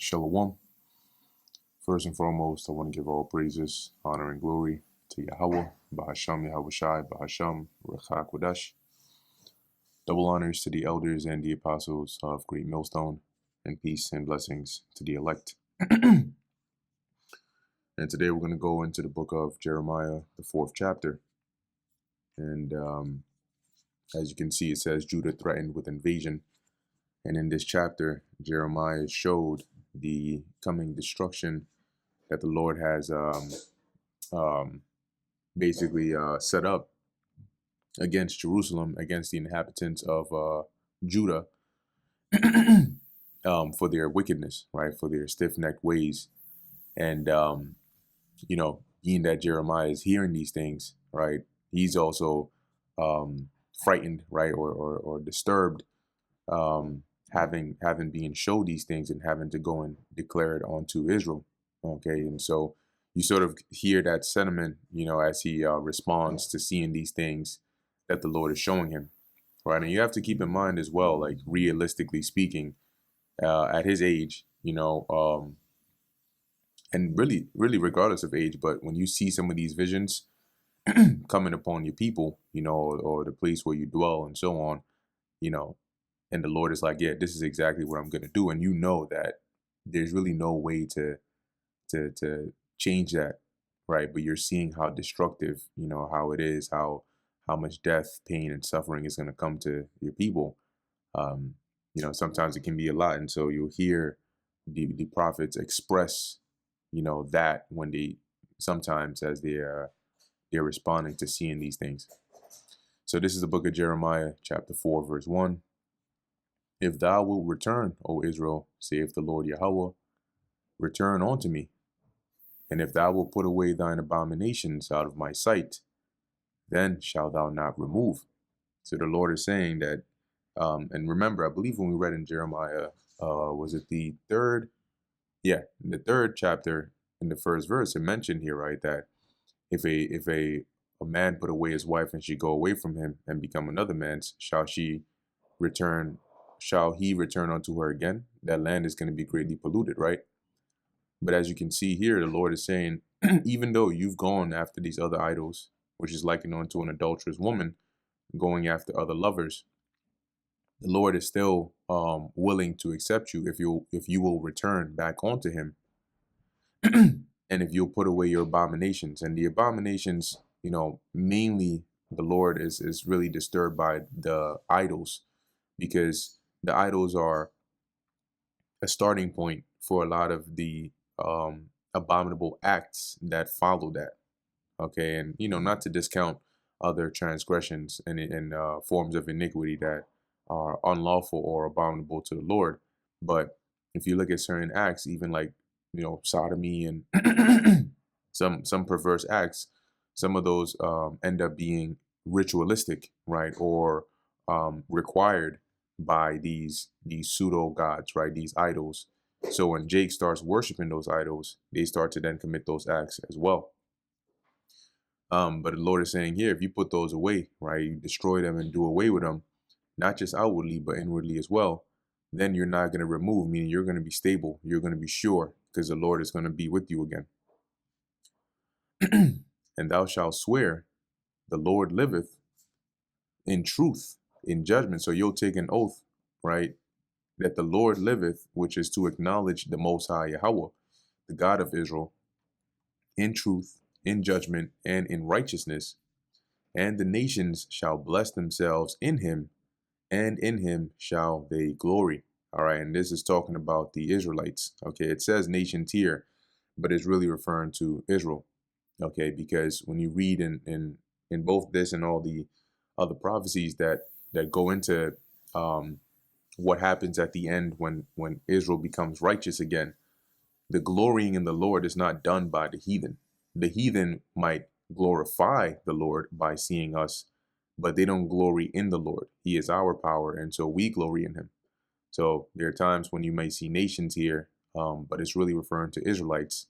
Shalom. First and foremost, I want to give all praises, honor, and glory to Yahweh, Bahasham Yahweh Shai, Bahasham, Rechak Wadash. Double honors to the elders and the apostles of Great Millstone, and peace and blessings to the elect. And today we're going to go into the book of Jeremiah, the 4th chapter. And as you can see, it says Judah threatened with invasion. And in this chapter, Jeremiah showed the coming destruction that the Lord has basically set up against Jerusalem, against the inhabitants of Judah, for their wickedness, right, for their stiff-necked ways. And, being that Jeremiah is hearing these things, right, he's also frightened, right, or disturbed, having being showed these things and having to go and declare it onto Israel. Okay, and so you sort of hear that sentiment, as he responds to seeing these things that the Lord is showing him, right? And you have to keep in mind as well, like realistically speaking, at his age, and really regardless of age, but when you see some of these visions coming upon your people, or the place where you dwell and so on, and the Lord is like, yeah, this is exactly what I'm going to do. And you know that there's really no way to change that, right? But you're seeing how destructive, how it is, how much death, pain, and suffering is going to come to your people. Sometimes it can be a lot. And so you'll hear the prophets express, that when sometimes as they're responding to seeing these things. So this is the book of Jeremiah, chapter 4, verse 1. If thou wilt return, O Israel, saith the Lord Yahweh, return unto me. And if thou wilt put away thine abominations out of my sight, then shalt thou not remove. So the Lord is saying that, and remember, I believe when we read in Jeremiah, was it the third? Yeah, in the 3rd chapter, in the 1st verse, it mentioned here, right, that if a man put away his wife and she go away from him and become another man's, shall he return unto her again? That land is going to be greatly polluted, right? But as you can see here, the Lord is saying, even though you've gone after these other idols, which is likened unto an adulterous woman going after other lovers, the Lord is still willing to accept you if you will return back onto him. And if you'll put away your abominations. And the abominations, mainly the Lord is really disturbed by the idols, because the idols are a starting point for a lot of the abominable acts that follow that. Okay, and not to discount other transgressions and forms of iniquity that are unlawful or abominable to the Lord. But if you look at certain acts, even like sodomy and some perverse acts, some of those end up being ritualistic, right, or required by these pseudo gods, right, these idols. So when Jake starts worshiping those idols, they start to then commit those acts as well. But the Lord is saying here, if you put those away, right, you destroy them and do away with them, not just outwardly, but inwardly as well, then you're not going to remove, meaning you're going to be stable. You're going to be sure, because the Lord is going to be with you again. And thou shalt swear, the Lord liveth, in truth, in judgment. So you'll take an oath, right, that the Lord liveth, which is to acknowledge the Most High Yahweh, the God of Israel, in truth, in judgment, and in righteousness. And the nations shall bless themselves in him, and in him shall they glory. All right, and this is talking about the Israelites. Okay, it says nations here, but it's really referring to Israel. Okay, because when you read in both this and all the other prophecies that go into what happens at the end when Israel becomes righteous again, the glorying in the Lord is not done by the heathen. The heathen might glorify the Lord by seeing us, but they don't glory in the Lord. He is our power, and so we glory in him. So there are times when you may see nations here, but it's really referring to Israelites.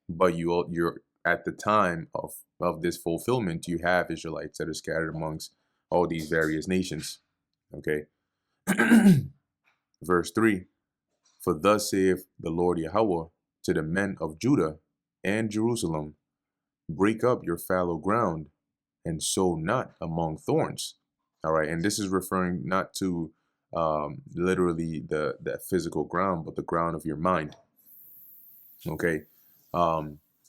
But you're at the time of this fulfillment, you have Israelites that are scattered amongst all these various nations. Okay. Verse 3. For thus saith the Lord Yahweh to the men of Judah and Jerusalem, break up your fallow ground and sow not among thorns. All right. And this is referring not to literally the physical ground, but the ground of your mind. Okay.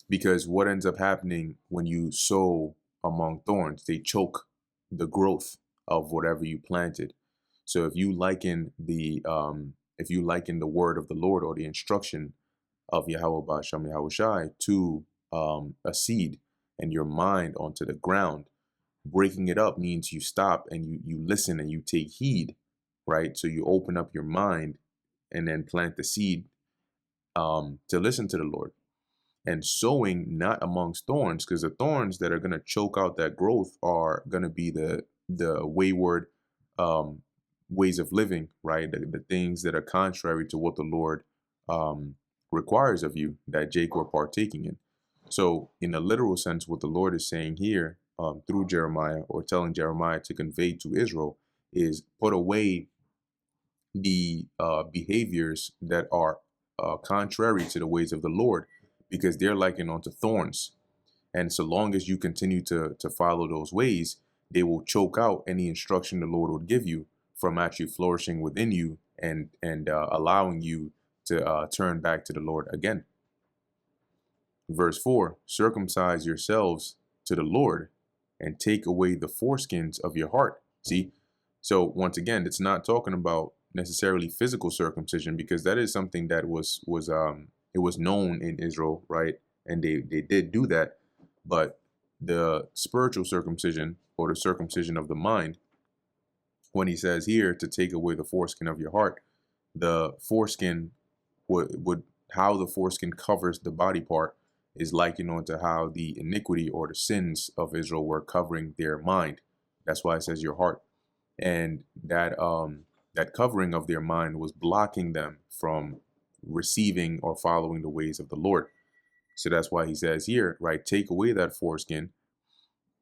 Because what ends up happening when you sow among thorns, they choke the growth of whatever you planted. So if you liken the word of the Lord or the instruction of Yahweh Ba'asham Yahushai to a seed and your mind onto the ground, breaking it up means you stop and you listen and you take heed, right? So you open up your mind and then plant the seed to listen to the Lord. And sowing not amongst thorns, because the thorns that are going to choke out that growth are going to be the wayward ways of living, right? The things that are contrary to what the Lord requires of you that Jacob are partaking in. So in a literal sense, what the Lord is saying here through Jeremiah, or telling Jeremiah to convey to Israel, is put away the behaviors that are contrary to the ways of the Lord, because they're likened unto thorns. And so long as you continue to follow those ways, they will choke out any instruction the Lord would give you from actually flourishing within you and allowing you to turn back to the Lord again. Verse 4, circumcise yourselves to the Lord and take away the foreskins of your heart. See? So once again, it's not talking about necessarily physical circumcision, because that is something that was known in Israel, right? And they did do that. But the spiritual circumcision, or the circumcision of the mind, when he says here to take away the foreskin of your heart, the foreskin would how the foreskin covers the body part is likened on to how the iniquity or the sins of Israel were covering their mind. That's why it says your heart. And that covering of their mind was blocking them from receiving or following the ways of the Lord. So that's why he says here, right, take away that foreskin,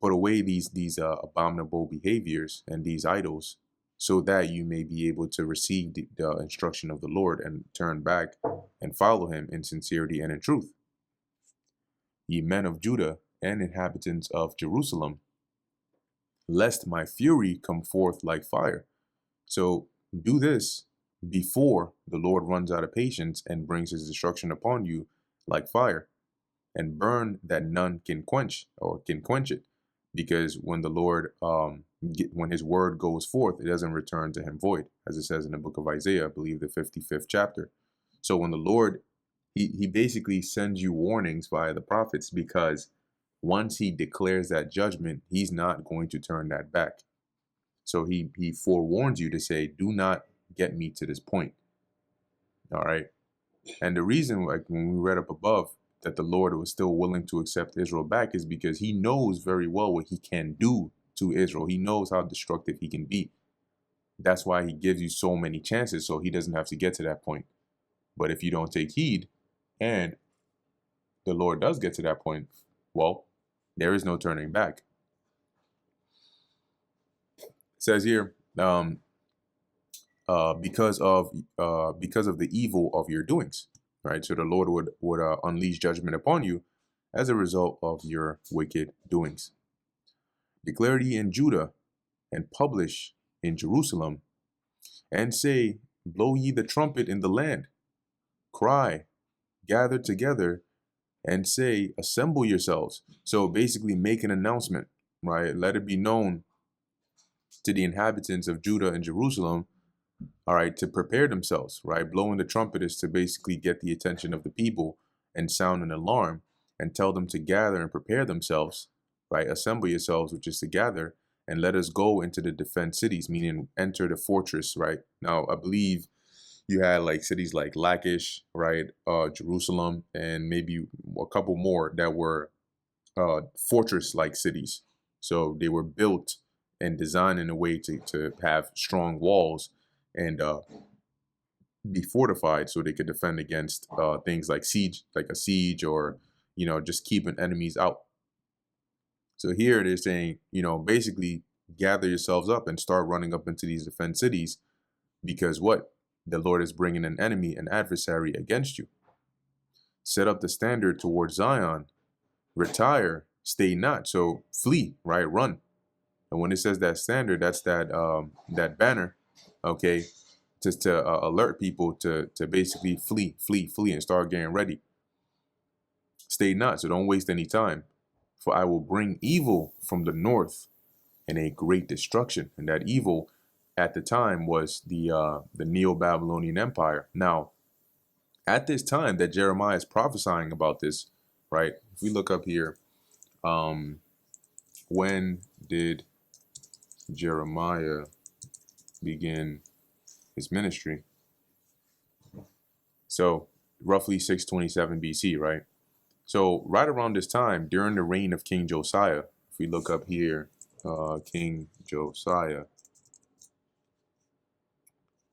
put away these abominable behaviors and these idols, so that you may be able to receive the instruction of the Lord and turn back and follow him in sincerity and in truth. Ye men of Judah and inhabitants of Jerusalem, lest my fury come forth like fire. So do this before the Lord runs out of patience and brings his destruction upon you like fire, and burn that none can quench it. Because when the Lord, when his word goes forth, it doesn't return to him void, as it says in the book of Isaiah, I believe the 55th chapter. So when the Lord, he basically sends you warnings via the prophets, because once he declares that judgment, he's not going to turn that back. So he forewarns you to say, do not get me to this point. All right. And the reason, like when we read up above, that the Lord was still willing to accept Israel back is because he knows very well what he can do to Israel. He knows how destructive he can be. That's why he gives you so many chances, so he doesn't have to get to that point. But if you don't take heed and the Lord does get to that point, well, there is no turning back. It says here, because of the evil of your doings. Right, so the Lord would unleash judgment upon you as a result of your wicked doings. Declare ye in Judah, and publish in Jerusalem, and say, blow ye the trumpet in the land. Cry, gather together, and say, assemble yourselves. So basically make an announcement, right? Let it be known to the inhabitants of Judah and Jerusalem, all right, to prepare themselves, right? Blowing the trumpet is to basically get the attention of the people and sound an alarm and tell them to gather and prepare themselves, right? Assemble yourselves, which is to gather, and let us go into the defense cities, meaning enter the fortress, right? Now, I believe you had like cities like Lachish, right? Jerusalem, and maybe a couple more that were fortress-like cities. So they were built and designed in a way to have strong walls and be fortified, so they could defend against things like a siege, or just keeping enemies out. So here they're saying, basically gather yourselves up and start running up into these defense cities, because what? the Lord is bringing an enemy, an adversary against you. Set up the standard towards Zion, retire, stay not. So flee, right? Run. And when it says that standard, that's that banner, okay, just to alert people to basically flee, and start getting ready. Stay not, so don't waste any time. For I will bring evil from the north and a great destruction. And that evil at the time was the Neo-Babylonian Empire. Now, at this time that Jeremiah is prophesying about this, right? If we look up here, when did Jeremiah begin his ministry? So roughly 627 BC, right? So right around this time, during the reign of King Josiah, if we look up here, King Josiah,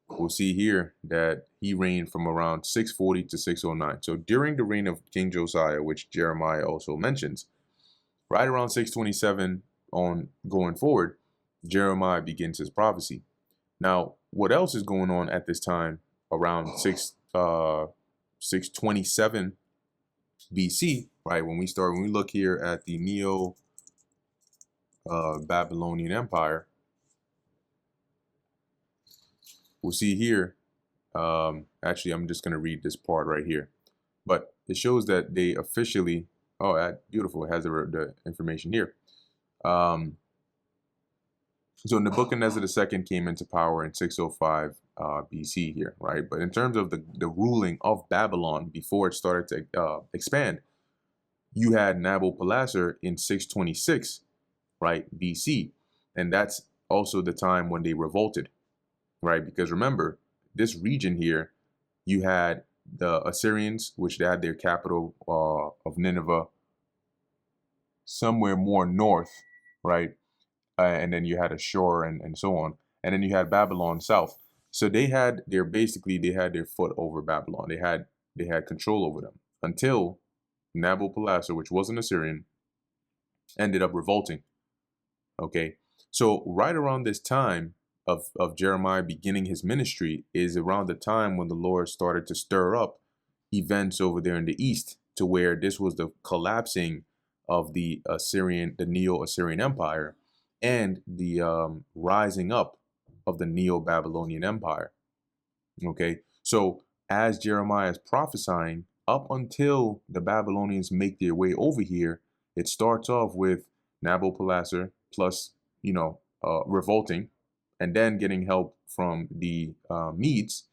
we'll see here that he reigned from around 640 to 609. So during the reign of King Josiah, which Jeremiah also mentions, right around 627 on going forward, Jeremiah begins his prophecy. Now, what else is going on at this time around 627 BC, right? When we look here at the Neo-Babylonian Empire, we'll see here, actually, I'm just going to read this part right here, but it shows that they officially, beautiful, it has the information here. So Nebuchadnezzar II came into power in 605 BC here, right? But in terms of the ruling of Babylon before it started to expand, you had Nabopolassar in 626, right, BC. And that's also the time when they revolted, right? Because remember, this region here, you had the Assyrians, which they had their capital of Nineveh somewhere more north, right? And then you had Ashur and so on. And then you had Babylon south. So they had their foot over Babylon. They had control over them until Nabopolassar, which was an Assyrian, ended up revolting. Okay. So right around this time of Jeremiah beginning his ministry is around the time when the Lord started to stir up events over there in the east, to where this was the collapsing of the Neo-Assyrian Empire, and the rising up of the Neo-Babylonian Empire. Okay, so as Jeremiah is prophesying, up until the Babylonians make their way over here, it starts off with Nabopolassar plus, revolting, and then getting help from the Medes,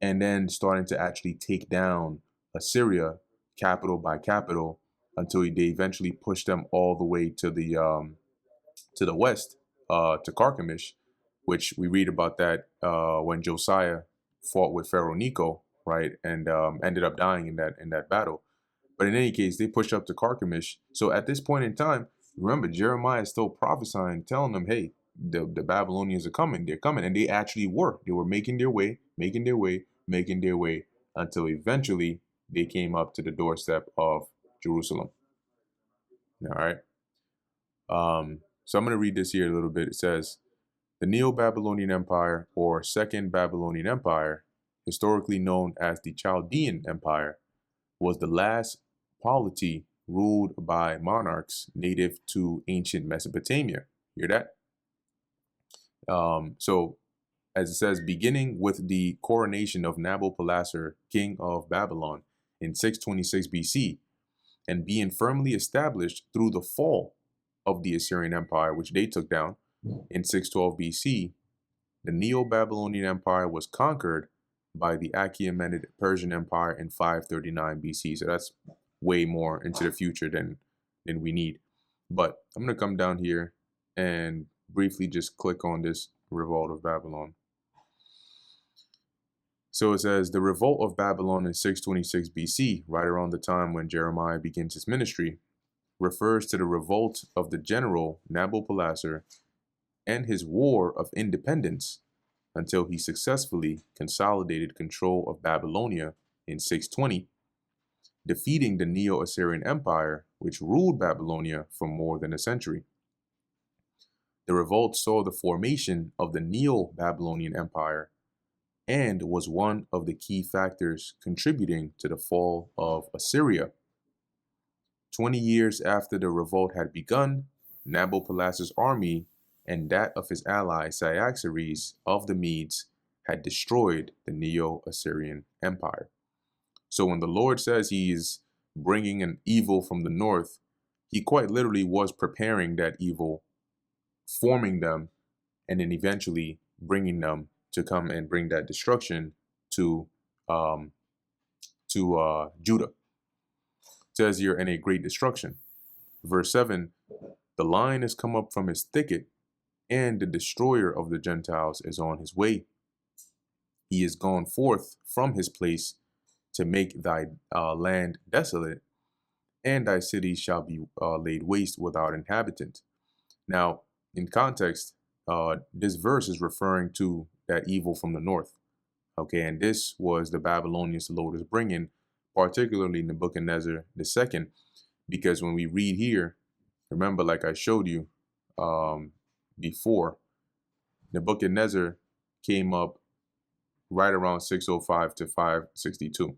and then starting to actually take down Assyria, capital by capital, until they eventually push them all the way to the west, to Carchemish, which we read about that when Josiah fought with Pharaoh Necho, right, and ended up dying in that battle. But in any case, they pushed up to Carchemish. So at this point in time, remember, Jeremiah is still prophesying, telling them, hey, the Babylonians are coming. They're coming. And they actually were. They were making their way, until eventually they came up to the doorstep of Jerusalem. All right. So I'm going to read this here a little bit. It says, the Neo-Babylonian Empire, or Second Babylonian Empire, historically known as the Chaldean Empire, was the last polity ruled by monarchs native to ancient Mesopotamia. Hear that? So, as it says, beginning with the coronation of Nabopolassar, king of Babylon, in 626 BC, and being firmly established through the fall of the Assyrian Empire, which they took down in 612 BC, the Neo-Babylonian Empire was conquered by the Achaemenid Persian Empire in 539 BC. So that's way more into the future than we need. But I'm going to come down here and briefly just click on this revolt of Babylon. So it says, the revolt of Babylon in 626 BC, right around the time when Jeremiah begins his ministry, refers to the revolt of the general Nabopolassar and his war of independence until he successfully consolidated control of Babylonia in 620, defeating the Neo-Assyrian Empire, which ruled Babylonia for more than a century. The revolt saw the formation of the Neo-Babylonian Empire, and was one of the key factors contributing to the fall of Assyria. 20 years after the revolt had begun, Nabopolassar's army and that of his ally Cyaxares of the Medes had destroyed the Neo-Assyrian Empire. So when the Lord says he is bringing an evil from the north, he quite literally was preparing that evil, forming them, and then eventually bringing them to come and bring that destruction to um, Judah. It says here, in a great destruction. Verse 7, the lion has come up from his thicket, and the destroyer of the Gentiles is on his way. He is gone forth from his place to make thy land desolate, and thy cities shall be laid waste without inhabitant. Now, in context, this verse is referring to that evil from the north. Okay, and this was the Babylonians the Lord is bringing, particularly Nebuchadnezzar II, because when we read here, remember, like I showed you before, Nebuchadnezzar came up right around 605 to 562,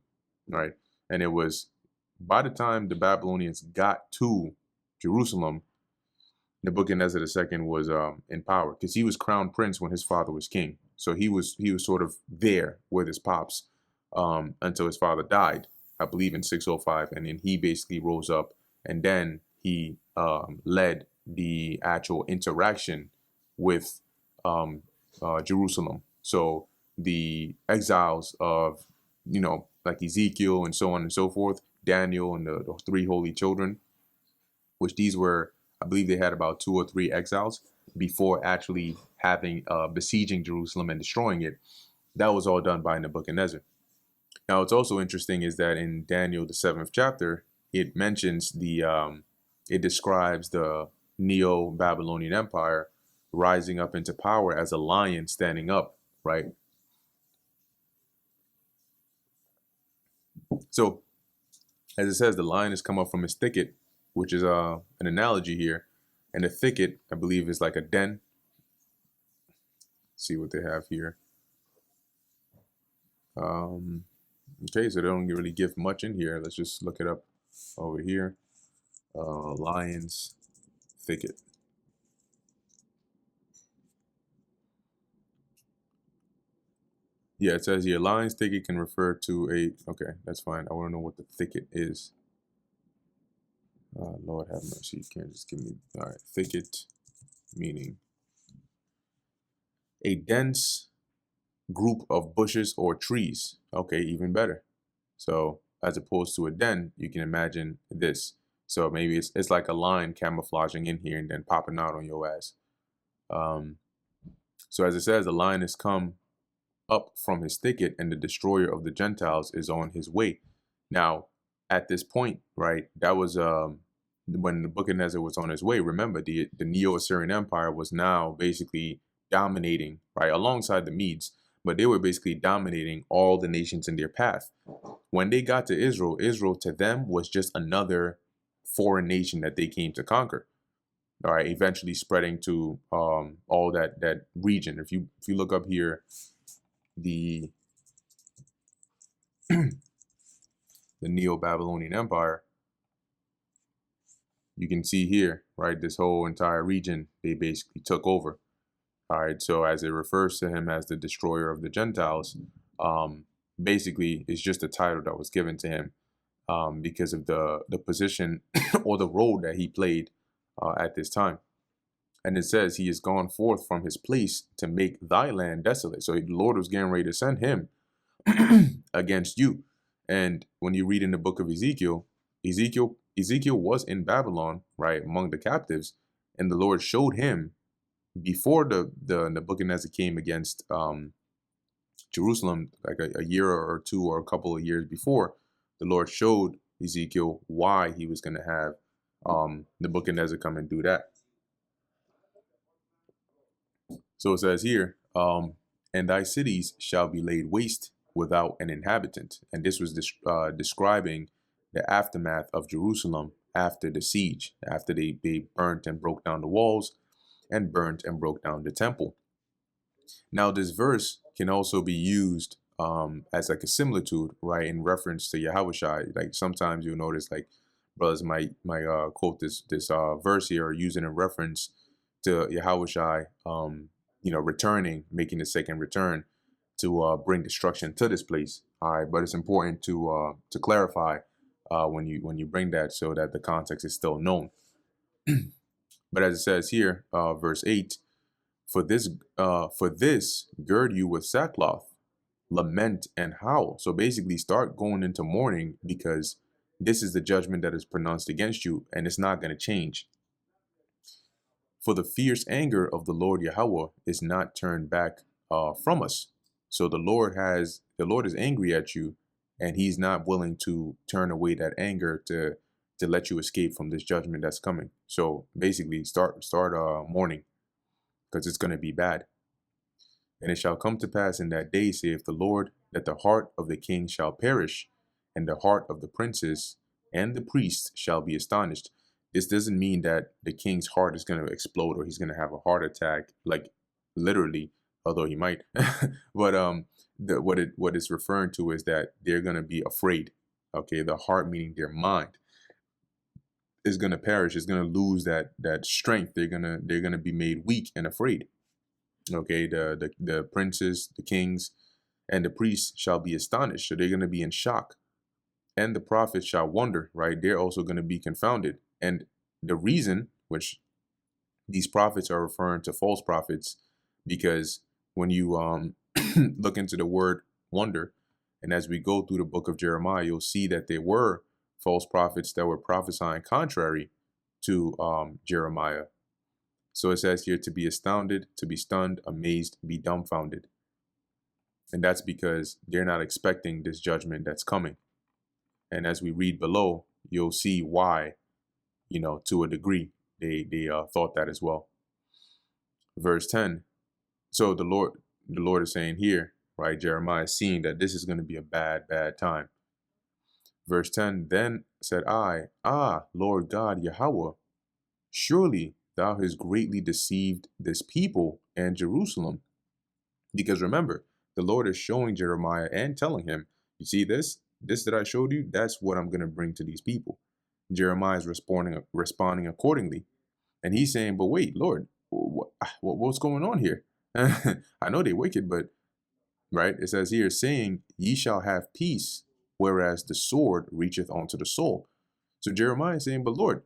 right? And it was by the time the Babylonians got to Jerusalem, Nebuchadnezzar II was in power because he was crown prince when his father was king. So he was sort of there with his pops until his father died, I believe in 605, and then he basically rose up, and then he led the actual interaction with Jerusalem. So the exiles of, like Ezekiel and so on and so forth, Daniel and the three holy children, which these were, I believe they had about 2 or 3 exiles before actually having besieging Jerusalem and destroying it. That was all done by Nebuchadnezzar. Now, what's also interesting is that in Daniel, the 7th chapter, it mentions it describes the Neo-Babylonian Empire rising up into power as a lion standing up, right? So, as it says, the lion has come up from his thicket, which is an analogy here. And a thicket, I believe, is like a den. Let's see what they have here. Okay, so they don't really give much in here. Let's just look it up over here. Lion's thicket. Yeah, it says here, lion's thicket can refer to a, okay, that's fine. I want to know what the thicket is. Lord have mercy. You can't just give me, all right, thicket, meaning a dense group of bushes or trees. Okay, even better. So as opposed to a den, you can imagine this. So maybe it's like a lion camouflaging in here and then popping out on your ass. So as it says, the lion has come up from his thicket, and the destroyer of the Gentiles is on his way. Now, at this point, right, that was when Nebuchadnezzar was on his way. Remember, the Neo-Assyrian Empire was now basically dominating, right, alongside the Medes, but they were basically dominating all the nations in their path. When they got to Israel, Israel to them was just another foreign nation that they came to conquer. All right, eventually spreading to all that region. If you look up here, the the Neo-Babylonian Empire, you can see here, right, this whole entire region they basically took over. All right, so as it refers to him as the destroyer of the Gentiles, basically it's just a title that was given to him because of the position or the role that he played at this time. And it says he is gone forth from his place to make thy land desolate. So the Lord was getting ready to send him against you. And when you read in the book of Ezekiel, Ezekiel was in Babylon, right, among the captives, and the Lord showed him before the Nebuchadnezzar came against Jerusalem, like a year or two or a couple of years before. The Lord showed Ezekiel why he was going to have Nebuchadnezzar come and do that. So it says here, and thy cities shall be laid waste without an inhabitant. And this was describing the aftermath of Jerusalem after the siege, after they burnt and broke down the walls and burnt and broke down the temple. Now, this verse can also be used as like a similitude, right, in reference to Yahushua. Like sometimes you'll notice, like brothers might quote this verse here or use it in reference to Yahushua, returning, making the second return to bring destruction to this place. All right, but it's important to clarify when you bring that so that the context is still known. But as it says here, verse 8, for this gird you with sackcloth, lament and howl. So basically start going into mourning, because this is the judgment that is pronounced against you, and it's not going to change. For the fierce anger of the Lord Yahweh is not turned back from us. So the Lord is angry at you, and he's not willing to turn away that anger to let you escape from this judgment that's coming. So basically start mourning, because it's going to be bad. And it shall come to pass in that day, saith the Lord, that the heart of the king shall perish, and the heart of the princes and the priests shall be astonished. This doesn't mean that the king's heart is going to explode or he's going to have a heart attack, like literally, although he might. But what it's referring to is that they're going to be afraid. Okay, the heart meaning their mind is going to perish. Is going to lose that strength. They're gonna be made weak and afraid. Okay, the princes, the kings, and the priests shall be astonished. So they're going to be in shock. And the prophets shall wonder, right? They're also going to be confounded. And the reason, which these prophets are referring to false prophets, because when you look into the word wonder, and as we go through the book of Jeremiah, you'll see that there were false prophets that were prophesying contrary to Jeremiah. So it says here to be astounded, to be stunned, amazed, be dumbfounded. And that's because they're not expecting this judgment that's coming. And as we read below, you'll see why, to a degree, they thought that as well. Verse 10. So the Lord is saying here, right, Jeremiah is seeing that this is going to be a bad time. Verse 10, then said I, Lord God, Yahweh, surely thou hast greatly deceived this people and Jerusalem. Because remember, the Lord is showing Jeremiah and telling him, you see this that I showed you, that's what I'm going to bring to these people. Jeremiah is responding accordingly. And he's saying, but wait, Lord, what's going on here? I know they're wicked, but right, it says here, saying, ye shall have peace, whereas the sword reacheth unto the soul. So Jeremiah is saying, but Lord,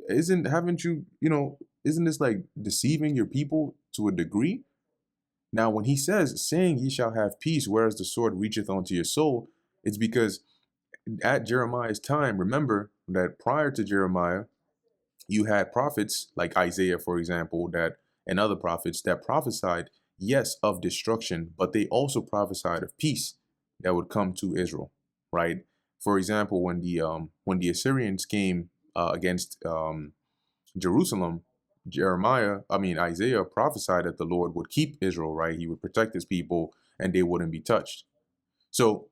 isn't this like deceiving your people to a degree? Now, when he says, saying ye shall have peace, whereas the sword reacheth unto your soul, it's because at Jeremiah's time, remember that prior to Jeremiah, you had prophets like Isaiah, for example, and other prophets that prophesied, yes, of destruction, but they also prophesied of peace that would come to Israel, right? For example, when the Assyrians came against Jerusalem, Isaiah prophesied that the Lord would keep Israel, right? He would protect his people and they wouldn't be touched. So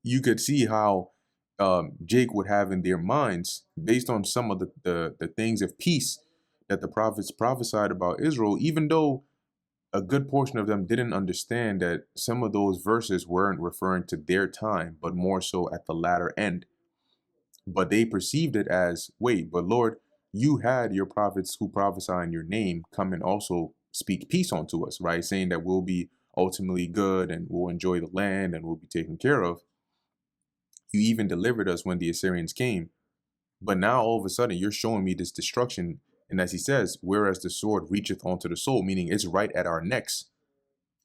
you could see how Jake would have in their minds, based on some of the things of peace that the prophets prophesied about Israel, even though a good portion of them didn't understand that some of those verses weren't referring to their time, but more so at the latter end. But they perceived it as, wait, but Lord, you had your prophets who prophesy in your name come and also speak peace unto us, right? Saying that we'll be ultimately good and we'll enjoy the land and we'll be taken care of. You even delivered us when the Assyrians came. But now all of a sudden you're showing me this destruction. And as he says, whereas the sword reacheth onto the soul, meaning it's right at our necks,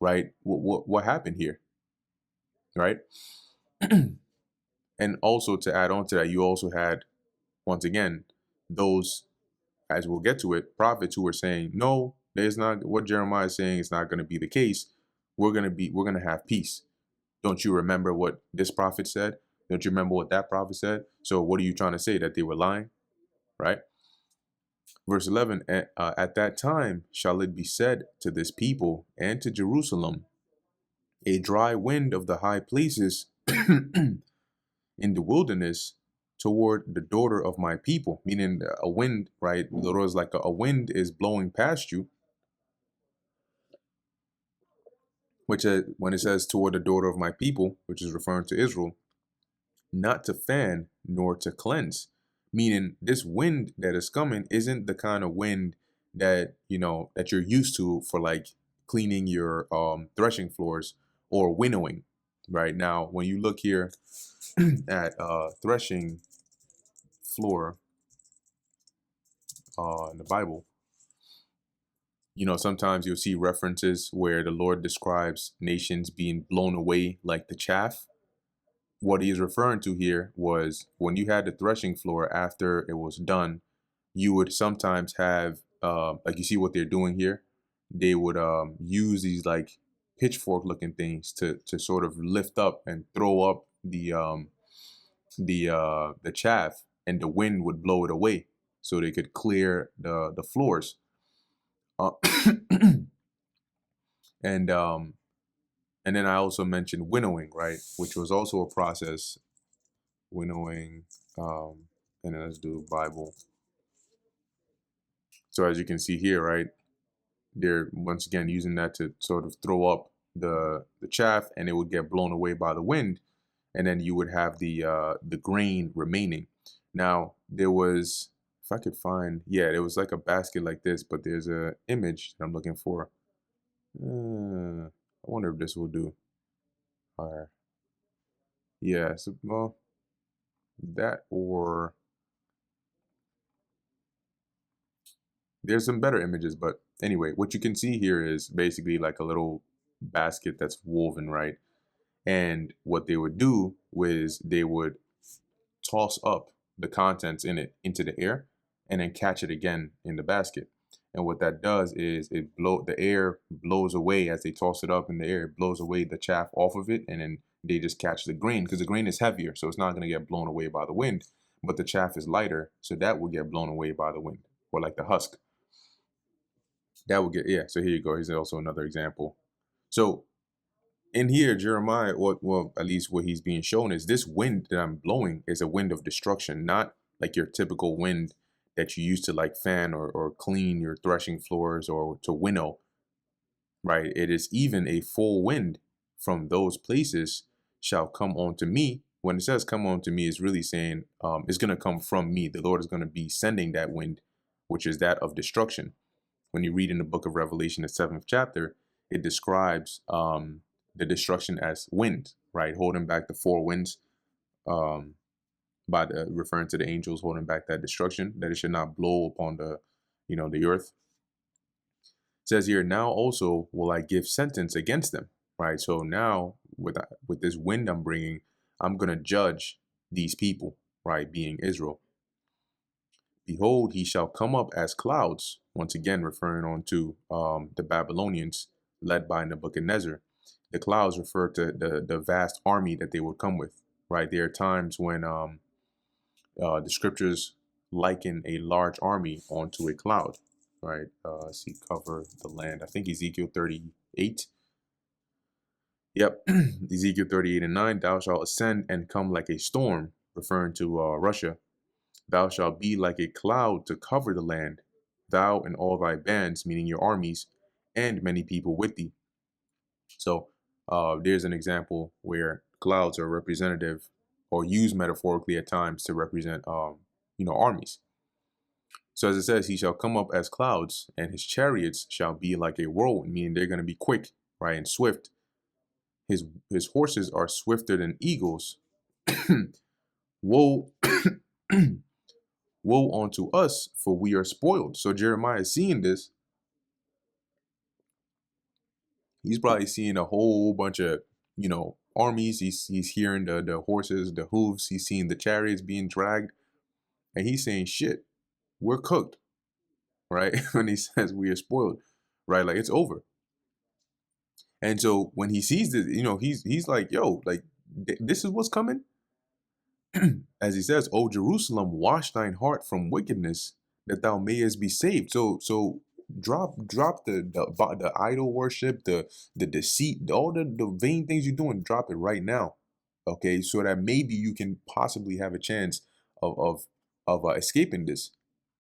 right? What happened here, right? And also to add on to that, you also had, once again, those, as we'll get to it, prophets who were saying, no, there's not, what Jeremiah is saying is not going to be the case. We're going to have peace. Don't you remember what this prophet said? Don't you remember what that prophet said? So what are you trying to say? That they were lying, right? Verse 11, at that time shall it be said to this people and to Jerusalem, a dry wind of the high places in the wilderness toward the daughter of my people, meaning a wind, right? The Lord is like a wind is blowing past you. which when it says toward the daughter of my people, which is referring to Israel, not to fan nor to cleanse, meaning this wind that is coming isn't the kind of wind that that you're used to for like cleaning your threshing floors or winnowing. Right now, when you look here at threshing floor in the Bible, sometimes you'll see references where the Lord describes nations being blown away like the chaff. What he is referring to here was when you had the threshing floor after it was done, you would sometimes have, like you see what they're doing here, they would use these like pitchfork looking things to sort of lift up and throw up the chaff, and the wind would blow it away so they could clear the floors. Uh, and and then I also mentioned winnowing, right, which was also a process. Winnowing, and then let's do Bible. So as you can see here, right, they're once again using that to sort of throw up the chaff, and it would get blown away by the wind, and then you would have the grain remaining. Now there was, if I could find, yeah, there was like a basket like this, but there's a image that I'm looking for. I wonder if this will do. All right. Yeah. So, well, that or there's some better images, but anyway, what you can see here is basically like a little basket that's woven, right? And what they would do was they would toss up the contents in it into the air and then catch it again in the basket. And what that does is the air blows away as they toss it up in the air, it blows away the chaff off of it, and then they just catch the grain because the grain is heavier, so it's not going to get blown away by the wind. But the chaff is lighter, so that will get blown away by the wind, or like the husk. That would get, yeah. So here you go. Here's also another example. So in here, Jeremiah, well, at least what he's being shown is this wind that I'm blowing is a wind of destruction, not like your typical wind that you use to like fan or clean your threshing floors or to winnow, right? It is even a full wind from those places shall come on to me. When it says come on to me, it's really saying it's going to come from me. The Lord is going to be sending that wind, which is that of destruction. When you read in the book of Revelation, the 7th chapter, it describes the destruction as wind, right? Holding back the four winds, by referring to the angels holding back that destruction, that it should not blow upon the earth. It says here, now also will I give sentence against them, right? So now with this wind I'm bringing, I'm going to judge these people, right? Being Israel. Behold, he shall come up as clouds, once again referring on to the Babylonians led by Nebuchadnezzar. The clouds refer to the vast army that they would come with, right? There are times when the scriptures liken a large army onto a cloud, right? See, cover the land. I think Ezekiel 38. Yep, Ezekiel 38 and 9. Thou shalt ascend and come like a storm, referring to Russia. Thou shalt be like a cloud to cover the land, thou and all thy bands, meaning your armies, and many people with thee. So there's an example where clouds are representative or used metaphorically at times to represent, armies. So as it says, he shall come up as clouds, and his chariots shall be like a whirlwind, meaning they're going to be quick, right, and swift. His horses are swifter than eagles. Woe, woe unto us, for we are spoiled. So Jeremiah is seeing this. He's probably seeing a whole bunch of, armies. He's hearing the horses, the hooves. He's seeing the chariots being dragged. And he's saying, shit, we're cooked, right? When he says we are spoiled, right? Like it's over. And so when he sees this, he's like, yo, like this is what's coming. As he says, "O Jerusalem, wash thine heart from wickedness, that thou mayest be saved." So drop the idol worship, the deceit, all the vain things you're doing. Drop it right now, okay? So that maybe you can possibly have a chance of escaping this.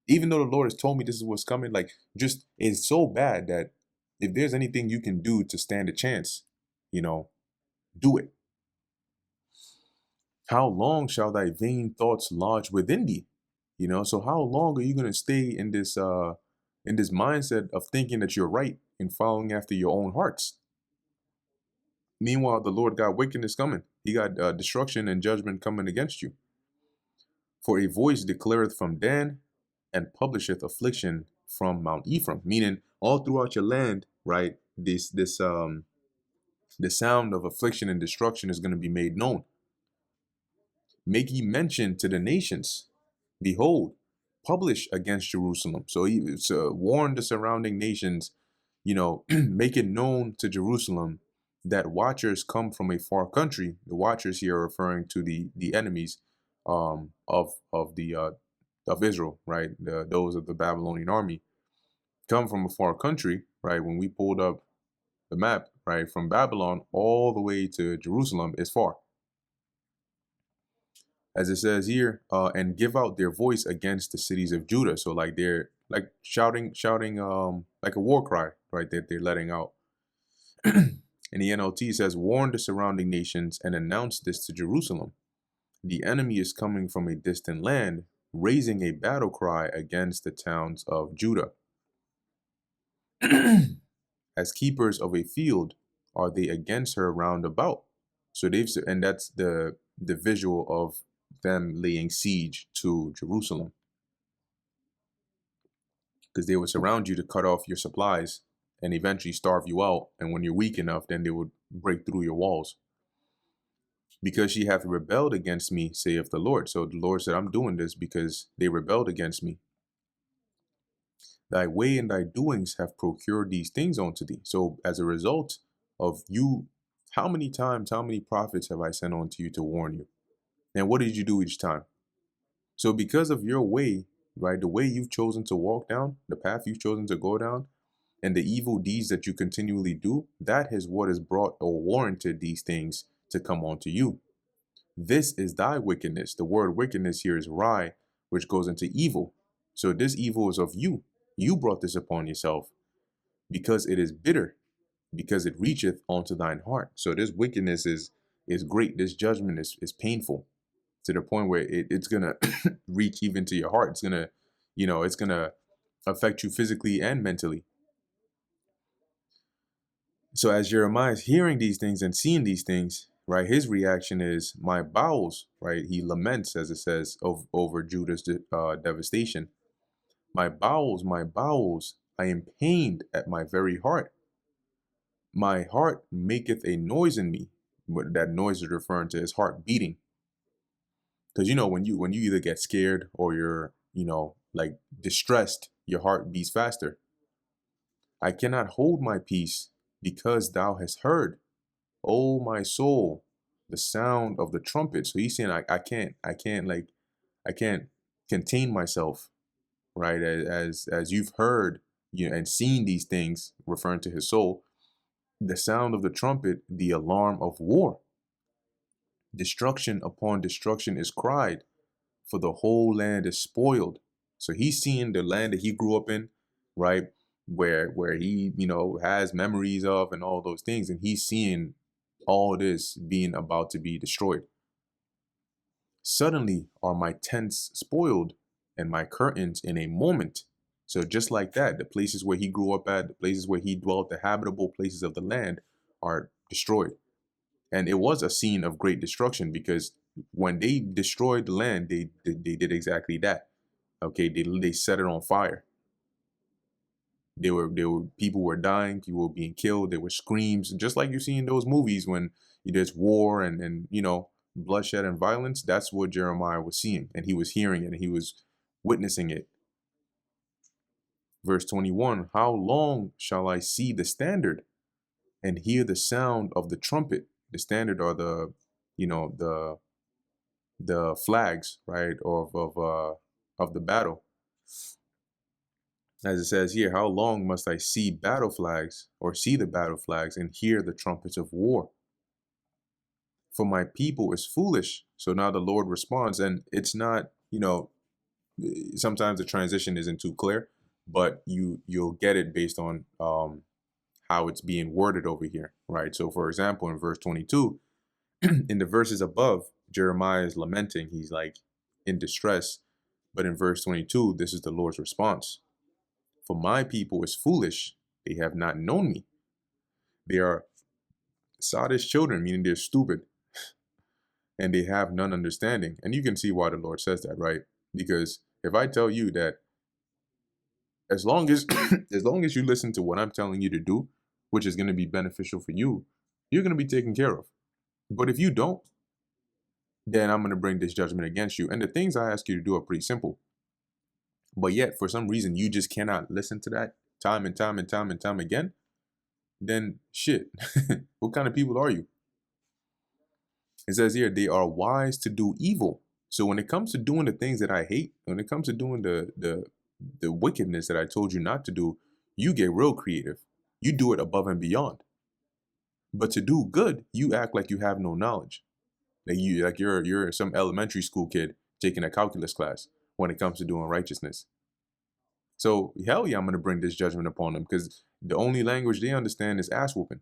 Even though the Lord has told me this is what's coming, like just it's so bad that if there's anything you can do to stand a chance, do it. How long shall thy vain thoughts lodge within thee? So how long are you going to stay in this mindset of thinking that you're right and following after your own hearts? Meanwhile, the Lord got wickedness coming. He got destruction and judgment coming against you. For a voice declareth from Dan, and publisheth affliction from Mount Ephraim. Meaning, all throughout your land, right? The sound of affliction and destruction is going to be made known. Make ye mention to the nations. Behold, publish against Jerusalem. So it's warn the surrounding nations, make it known to Jerusalem that watchers come from a far country. The watchers here are referring to the enemies of Israel, right? Those of the Babylonian army come from a far country, right? When we pulled up the map, right, from Babylon all the way to Jerusalem is far. As it says here, and give out their voice against the cities of Judah. So like they're like shouting, like a war cry, right? That they're letting out. And the NLT says, warn the surrounding nations and announce this to Jerusalem. The enemy is coming from a distant land, raising a battle cry against the towns of Judah. As keepers of a field are they against her round about. So and that's the visual of them laying siege to Jerusalem, because they would surround you to cut off your supplies and eventually starve you out. And when you're weak enough, then they would break through your walls. Because she hath rebelled against me, saith the Lord. So the Lord said, I'm doing this because they rebelled against me. Thy way and thy doings have procured these things unto thee. So as a result of you, how many times, how many prophets have I sent unto you to warn you? And what did you do each time? So because of your way, right, the way you've chosen to walk down, the path you've chosen to go down, and the evil deeds that you continually do, that is what has brought or warranted these things to come onto you. This is thy wickedness. The word wickedness here is rai, which goes into evil. So this evil is of you. You brought this upon yourself, because it is bitter, because it reacheth unto thine heart. So this wickedness is great. This judgment is painful, to the point where it's gonna reach even to your heart. It's gonna, it's gonna affect you physically and mentally. So as Jeremiah is hearing these things and seeing these things, right, his reaction is, my bowels, right? He laments, as it says, over Judah's devastation. My bowels, I am pained at my very heart. My heart maketh a noise in me. But that noise is referring to his heart beating. Because when you either get scared or you're, like distressed, your heart beats faster. I cannot hold my peace because thou hast heard, O my soul, the sound of the trumpet. So he's saying, I can't contain myself, right? As you've heard, and seen these things, referring to his soul, the sound of the trumpet, the alarm of war. Destruction upon destruction is cried, for the whole land is spoiled. So he's seeing the land that he grew up in, right? Where he, has memories of and all those things. And he's seeing all this being about to be destroyed. Suddenly are my tents spoiled and my curtains in a moment. So just like that, the places where he grew up at, the places where he dwelt, the habitable places of the land are destroyed. And it was a scene of great destruction, because when they destroyed the land, they did exactly that. Okay, they set it on fire. People were dying, people were being killed, there were screams, just like you see in those movies when there's war and bloodshed and violence. That's what Jeremiah was seeing, and he was hearing it, and he was witnessing it. Verse 21, how long shall I see the standard and hear the sound of the trumpet? The standard are the flags, right, of the battle. As it says here, how long must I see battle flags, or see the battle flags, and hear the trumpets of war? For my people is foolish. So now the Lord responds, and it's not, sometimes the transition isn't too clear, but you'll get it based on how it's being worded over here, right? So for example, in verse 22, in the verses above, Jeremiah is lamenting. He's like in distress. But in verse 22, this is the Lord's response. For my people is foolish. They have not known me. They are sottish children, meaning they're stupid, and they have none understanding. And you can see why the Lord says that, right? Because if I tell you that as long as as long as you listen to what I'm telling you to do, which is going to be beneficial for you, you're going to be taken care of. But if you don't, then I'm going to bring this judgment against you. And the things I ask you to do are pretty simple. But yet, for some reason, you just cannot listen to that time and time and time and time again. Then shit, what kind of people are you? It says here, they are wise to do evil. So when it comes to doing the things that I hate, when it comes to doing the wickedness that I told you not to do, you get real creative. You do it above and beyond. But to do good, you act like you have no knowledge. Like you're some elementary school kid taking a calculus class when it comes to doing righteousness. So hell yeah, I'm gonna bring this judgment upon them because the only language they understand is ass whooping.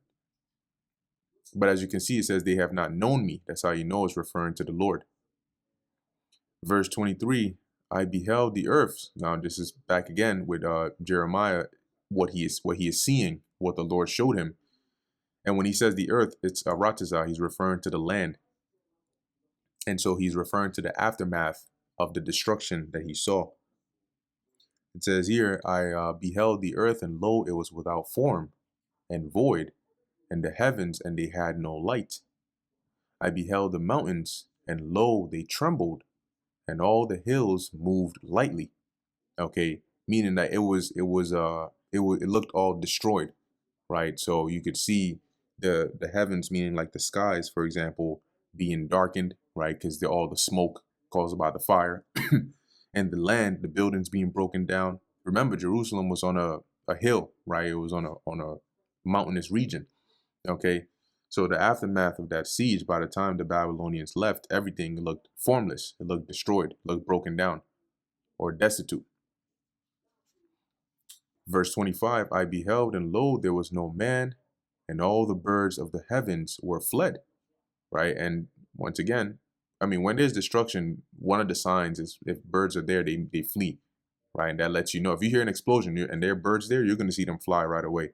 But as you can see, it says they have not known me. That's how you know it's referring to the Lord. Verse 23, I beheld the earth. Now this is back again with Jeremiah, what he is seeing, what the Lord showed him. And when he says the earth, it's Aratazah, he's referring to the land. And so he's referring to the aftermath of the destruction that he saw. It says here, I beheld the earth, and lo, it was without form and void, and the heavens, and they had no light. I beheld the mountains, and lo, they trembled, and all the hills moved lightly. Okay, meaning that it looked all destroyed, right? So you could see the heavens, meaning like the skies, for example, being darkened, right? Because all the smoke caused by the fire, and the land, the buildings being broken down. Remember, Jerusalem was on a hill, right? It was on a mountainous region. Okay, so the aftermath of that siege, by the time the Babylonians left, everything looked formless. It looked destroyed, looked broken down, or destitute. Verse 25, I beheld, and lo, there was no man, and all the birds of the heavens were fled. Right? And once again, I mean, when there's destruction, one of the signs is if birds are there, they flee. Right? And that lets you know if you hear an explosion and there are birds there, you're going to see them fly right away.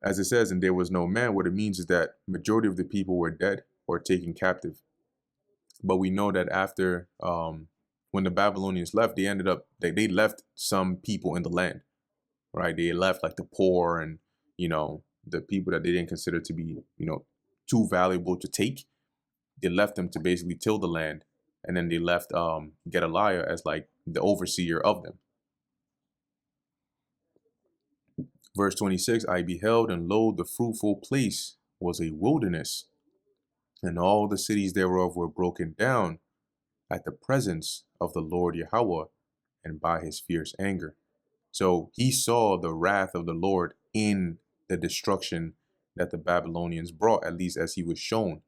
As it says, and there was no man, what it means is that majority of the people were dead or taken captive. But we know that after when the Babylonians left, they left some people in the land, right? They left like the poor and, the people that they didn't consider to be, too valuable to take. They left them to basically till the land. And then they left Gedaliah as like the overseer of them. Verse 26, I beheld, and lo, the fruitful place was a wilderness, and all the cities thereof were broken down at the presence of the Lord Yahweh and by his fierce anger. So he saw the wrath of the Lord in the destruction that the Babylonians brought, at least as he was shown.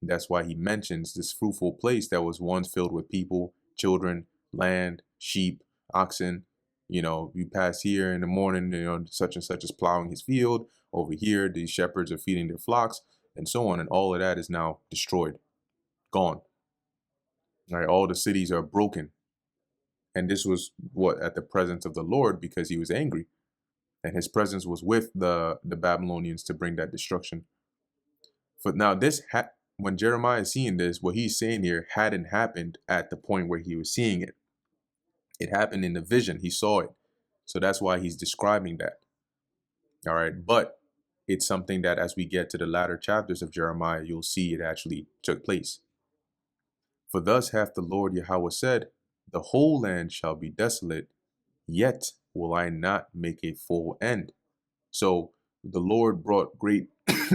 That's why he mentions this fruitful place that was once filled with people, children, land, sheep, oxen. You pass here in the morning, such and such is plowing his field. Over here, these shepherds are feeding their flocks, and so on. And all of that is now destroyed, gone. Right? All the cities are broken. And this was at the presence of the Lord, because he was angry. And his presence was with the Babylonians to bring that destruction. But now when Jeremiah is seeing this, what he's saying here hadn't happened at the point where he was seeing it. It happened in the vision. He saw it. So that's why he's describing that. All right. But it's something that as we get to the latter chapters of Jeremiah, you'll see it actually took place. For thus hath the Lord Yahweh said, the whole land shall be desolate, yet will I not make a full end. So the Lord brought great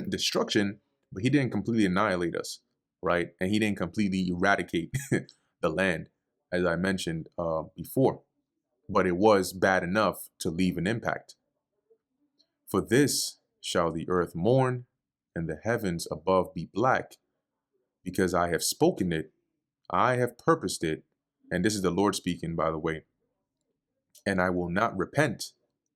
destruction, but he didn't completely annihilate us, right? And he didn't completely eradicate the land, as I mentioned before. But it was bad enough to leave an impact. For this shall the earth mourn, and the heavens above be black, because I have spoken it, I have purposed it, and this is the Lord speaking, by the way, and I will not repent.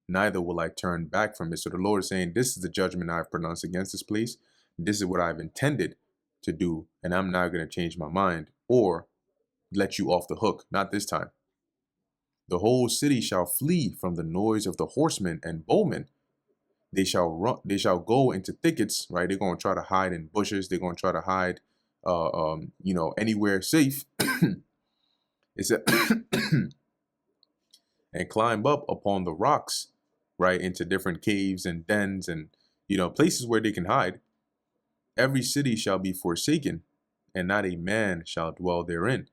neither will I turn back from it. So the Lord is saying, this is the judgment I've pronounced against this place. This is what I've intended to do, and I'm not going to change my mind or let you off the hook. Not this time. The whole city shall flee from the noise of the horsemen and bowmen. They shall run. They shall go into thickets. Right? They're going to try to hide in bushes. They're going to try to hide, anywhere safe. It said, and climb up upon the rocks, right, into different caves and dens and places where they can hide. Every city shall be forsaken, and not a man shall dwell therein.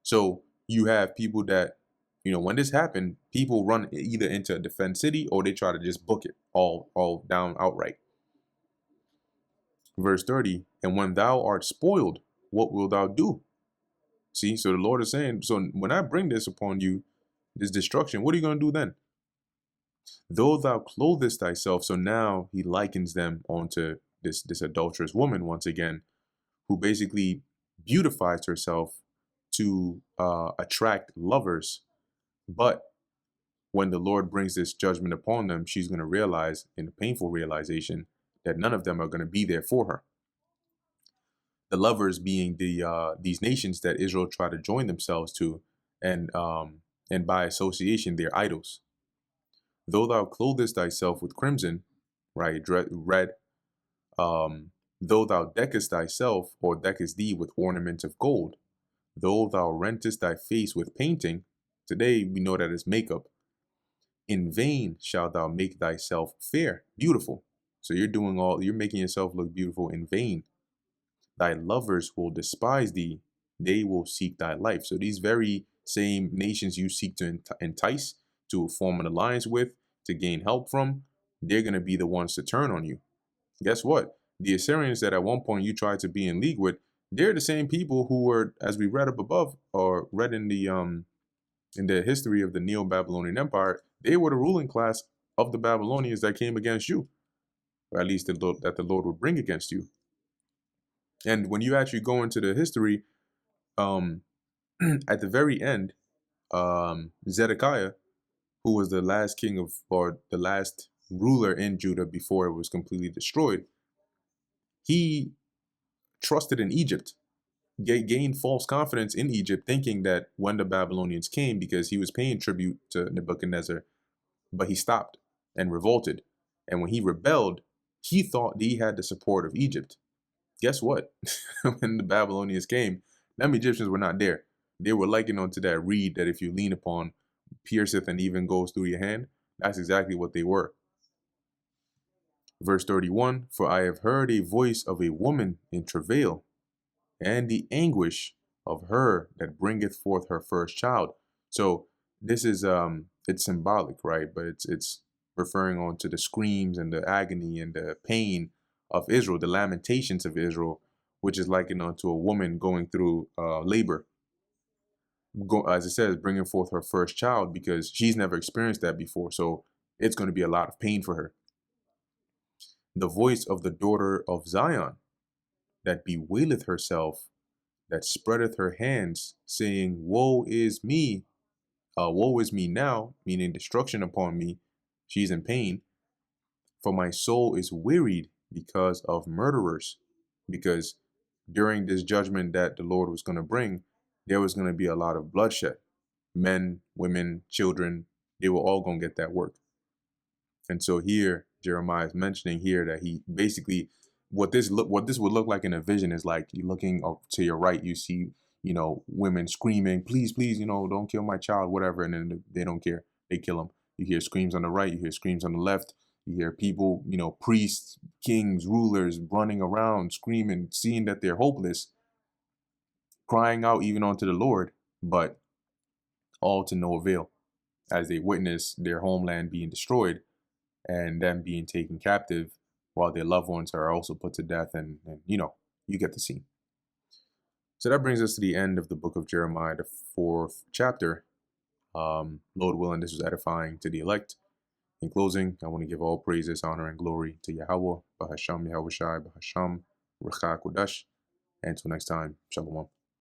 So you have people that, when this happened, people run either into a defense city or they try to just book it all down outright. Verse 30, and when thou art spoiled, what wilt thou do? See, so the Lord is saying, so when I bring this upon you, this destruction, what are you going to do then? Though thou clothest thyself, so now he likens them onto this adulterous woman once again, who basically beautifies herself to attract lovers. But when the Lord brings this judgment upon them, she's going to realize, in a painful realization, that none of them are going to be there for her. The lovers being these nations that Israel tried to join themselves to, and by association, their idols. Though thou clothest thyself with crimson, right, red, though thou deckest thyself or deckest thee with ornaments of gold, though thou rentest thy face with painting, today we know that it's makeup, in vain shalt thou make thyself fair, beautiful. So you're making yourself look beautiful in vain. Thy lovers will despise thee, they will seek thy life. So these very same nations you seek to entice, to form an alliance with, to gain help from, they're going to be the ones to turn on you. Guess what? The Assyrians that at one point you tried to be in league with, they're the same people who were, as we read up above, or read in the history of the Neo-Babylonian Empire, they were the ruling class of the Babylonians that came against you, or at least that the Lord would bring against you. And when you actually go into the history, at the very end, Zedekiah, who was the last king or the last ruler in Judah before it was completely destroyed, he trusted in Egypt, gained false confidence in Egypt, thinking that when the Babylonians came, because he was paying tribute to Nebuchadnezzar, but he stopped and revolted. And when he rebelled, he thought he had the support of Egypt. Guess what? When the Babylonians came, them Egyptians were not there. They were likened unto that reed that if you lean upon, pierceth and even goes through your hand. That's exactly what they were. Verse 31, for I have heard a voice of a woman in travail, and the anguish of her that bringeth forth her first child. So this is it's symbolic, right? But it's referring on to the screams and the agony and the pain of Israel, the lamentations of Israel, which is likened unto a woman going through labor. As it says, bringing forth her first child, because she's never experienced that before. So it's going to be a lot of pain for her. The voice of the daughter of Zion that bewaileth herself, that spreadeth her hands, saying, woe is me now, meaning destruction upon me. She's in pain. For my soul is wearied because of murderers. Because during this judgment that the Lord was going to bring, there was going to be a lot of bloodshed. Men, women, children, they were all going to get that work. And so here, Jeremiah is mentioning here that he basically, what this would look like in a vision is like, you're looking to your right, you see, women screaming, please, please, don't kill my child, whatever. And then they don't care. They kill them. You hear screams on the right. You hear screams on the left. You hear people, priests, kings, rulers running around, screaming, seeing that they're hopeless, crying out even unto the Lord, but all to no avail, as they witness their homeland being destroyed and them being taken captive while their loved ones are also put to death. And you get the scene. So that brings us to the end of the book of Jeremiah, the 4th chapter. Lord willing, this was edifying to the elect. In closing, I want to give all praises, honor, and glory to Yahweh, Bahasham Yahweh Shai, Bahasham, Recha Kodash. And until next time, Shalom.